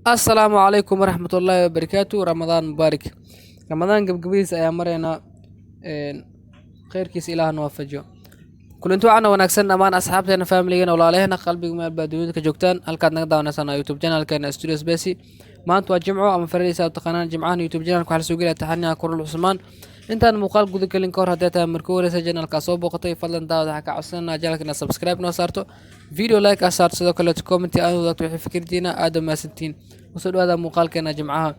السلام عليكم ورحمة الله وبركاته. رمضان مبارك. رمضان قبقبيس أيام مرينا خير كيس إله نوفجه. كل انتو عنا ونكسرنا مان أصحابنا فاملينا ولا علينا قلبي من البادوين كجوكتان الكاد نقدر نسنا يوتيوب channel كان استوديوس بيسي ما أنتوا جمعوا أما فريسة وتقنان جمعان يوتيوب channel كحل سوقي تحني كورل عثمان انت مقال قد كلين كور هديتها مركورة سجن الكاسوب وقطي فضلا داود حكا عصنا جالك إن سبسكرايب نصارته فيديو لايك أصارت سدو كله كومنتي أنا وضعت وحي فكرتينا آدم ما 60 وصل هذا مقال كان جمعها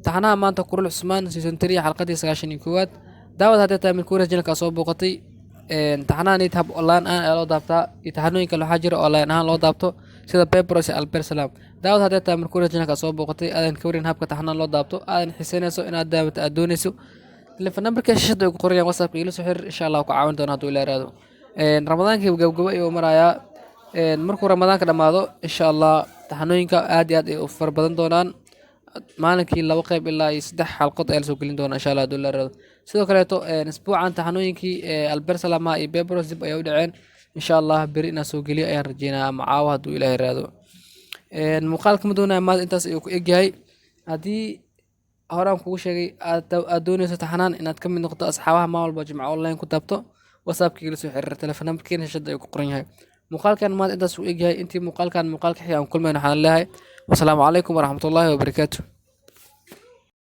تحناها ما أنت كورل عثمان سيزون 3 حلقتي 9 كوات داود هديتها مركورة سجن الكاسوب وقطي امتحانان يتهب اونلاين aan loo daabtaa imtixaanooyinka waxaa jira online ahaan loo daabto sida Paperos iyo Albersalam daawad hadda taa markuu rajinka soo booqatay aadan ka warin habka taxanaan loo daabto aadan xiiseynayso inaad daawata aad doonayso telefoon numberka shashada ku qorayaan WhatsApp ila soo xir insha Allah ku caawin doona haduu ilaahay ramadaanka gabagaba iyo maraya markuu ramadaanka dhamaado insha Allah taxanooyinka aad iyo aad ay u far badan doonaan maalinkii laba qayb ilaa 3 xalqad ay soo gelin doona insha Allah haduu ilaahay sidoo kale isbuucan taxanooyinkii Albersalam iyo Paperos dib ay u dhaceen insha Allah bari ina soo geliyo ayaan rajeynaa macaawa haduu ilaahay raado muuqaalka madoona maad intaas ay ku egyahay hadii horaan kugu sheegay aad doonayso taxanaan inaad ka mid noqoto asxaabaha ma walba jimco online ku taabto WhatsApp kiila soo xiriir telefoon numberkiina shada ay ku qoran yahay muuqaalkan maad intaas u egyahay intii muuqaalka xiga aan kulmayno waxaan leeyahay wassalaamu calaykum waraxmatullaahi wabarakaatuh